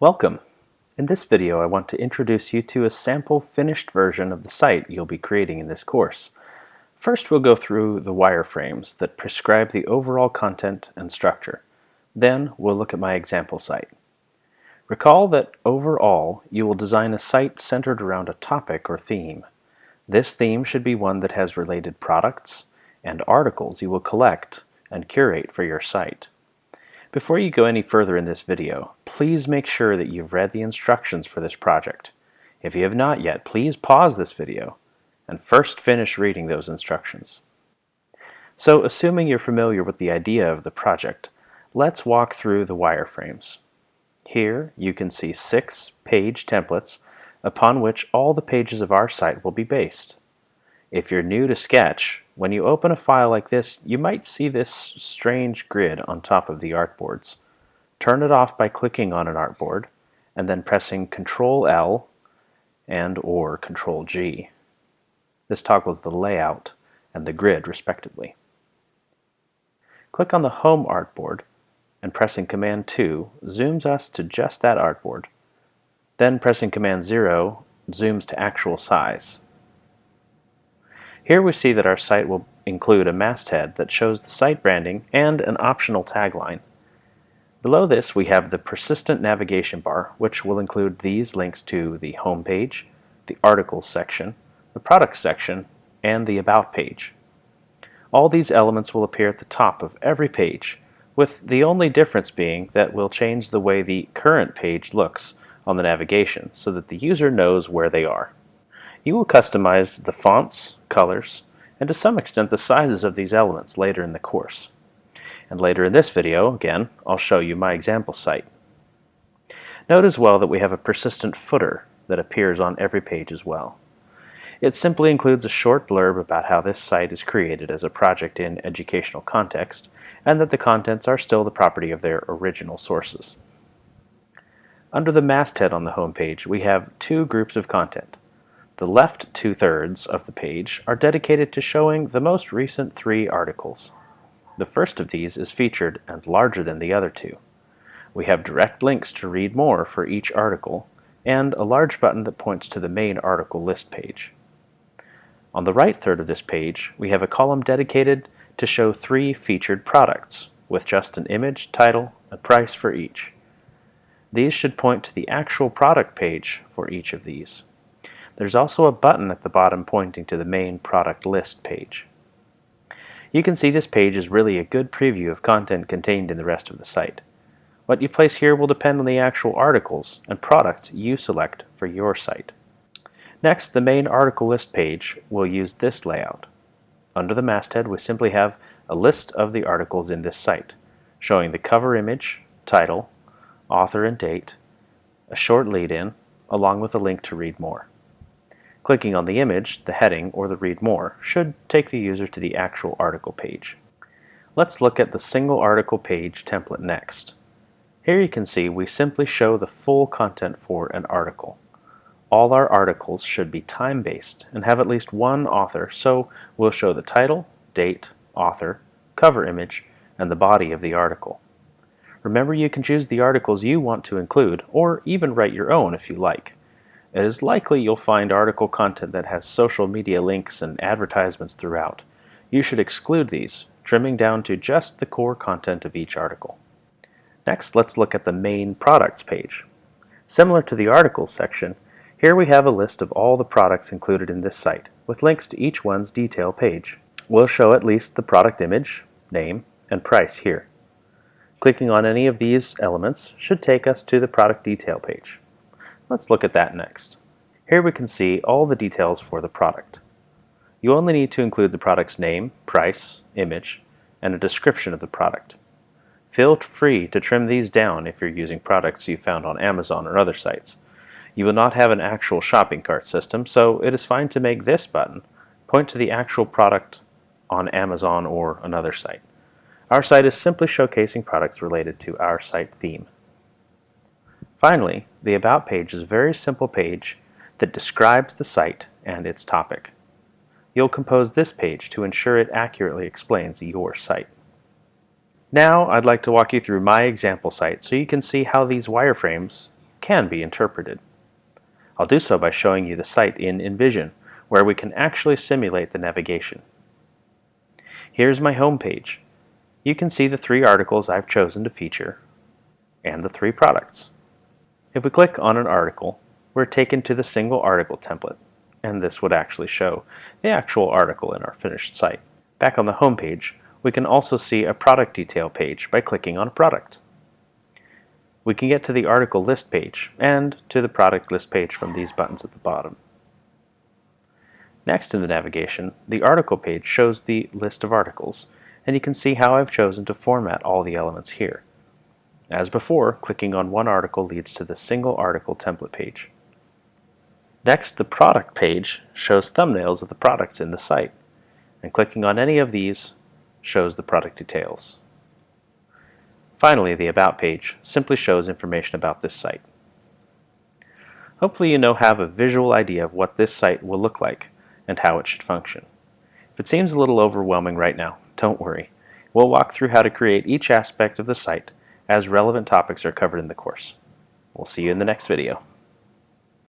Welcome! In this video I want to introduce you to a sample finished version of the site you'll be creating in this course. First we'll go through the wireframes that prescribe the overall content and structure. Then we'll look at my example site. Recall that overall you will design a site centered around a topic or theme. This theme should be one that has related products and articles you will collect and curate for your site. Before you go any further in this video, please make sure that you've read the instructions for this project. If you have not yet, please pause this video and first finish reading those instructions. So, assuming you're familiar with the idea of the project, let's walk through the wireframes. Here you can see 6 page templates upon which all the pages of our site will be based. If you're new to Sketch, when you open a file like this, you might see this strange grid on top of the artboards. Turn it off by clicking on an artboard and then pressing Ctrl-L and/or Ctrl-G. This toggles the layout and the grid respectively. Click on the Home artboard and pressing Command-2 zooms us to just that artboard. Then pressing Command-0 zooms to actual size. Here we see that our site will include a masthead that shows the site branding and an optional tagline. Below this we have the persistent navigation bar, which will include these links to the home page, the articles section, the products section, and the about page. All these elements will appear at the top of every page, with the only difference being that we'll change the way the current page looks on the navigation so that the user knows where they are. You will customize the fonts, colors, and to some extent the sizes of these elements later in the course. And later in this video, again, I'll show you my example site. Note as well that we have a persistent footer that appears on every page as well. It simply includes a short blurb about how this site is created as a project in educational context, and that the contents are still the property of their original sources. Under the masthead on the home page, we have 2 groups of content. The left 2/3 of the page are dedicated to showing the most recent 3 articles. The first of these is featured and larger than the other 2. We have direct links to read more for each article, and a large button that points to the main article list page. On the right third of this page, we have a column dedicated to show 3 featured products, with just an image, title, and price for each. These should point to the actual product page for each of these. There's also a button at the bottom pointing to the main product list page. You can see this page is really a good preview of content contained in the rest of the site. What you place here will depend on the actual articles and products you select for your site. Next, the main article list page will use this layout. Under the masthead, we simply have a list of the articles in this site, showing the cover image, title, author and date, a short lead-in, along with a link to read more. Clicking on the image, the heading, or the Read More should take the user to the actual article page. Let's look at the single article page template next. Here you can see we simply show the full content for an article. All our articles should be time-based and have at least one author, so we'll show the title, date, author, cover image, and the body of the article. Remember, you can choose the articles you want to include, or even write your own if you like. It is likely you'll find article content that has social media links and advertisements throughout. You should exclude these, trimming down to just the core content of each article. Next, let's look at the main products page. Similar to the articles section, here we have a list of all the products included in this site, with links to each one's detail page. We'll show at least the product image, name, and price here. Clicking on any of these elements should take us to the product detail page. Let's look at that next. Here we can see all the details for the product. You only need to include the product's name, price, image, and a description of the product. Feel free to trim these down if you're using products you found on Amazon or other sites. You will not have an actual shopping cart system, so it is fine to make this button point to the actual product on Amazon or another site. Our site is simply showcasing products related to our site theme. Finally, the About page is a very simple page that describes the site and its topic. You'll compose this page to ensure it accurately explains your site. Now I'd like to walk you through my example site so you can see how these wireframes can be interpreted. I'll do so by showing you the site in InVision, where we can actually simulate the navigation. Here's my home page. You can see the 3 articles I've chosen to feature and the 3 products. If we click on an article, we're taken to the single article template, and this would actually show the actual article in our finished site. Back on the home page, we can also see a product detail page by clicking on a product. We can get to the article list page and to the product list page from these buttons at the bottom. Next in the navigation, the article page shows the list of articles, and you can see how I've chosen to format all the elements here. As before, clicking on one article leads to the single article template page. Next, the product page shows thumbnails of the products in the site, and clicking on any of these shows the product details. Finally, the About page simply shows information about this site. Hopefully you now have a visual idea of what this site will look like and how it should function. If it seems a little overwhelming right now, don't worry. We'll walk through how to create each aspect of the site as relevant topics are covered in the course. We'll see you in the next video.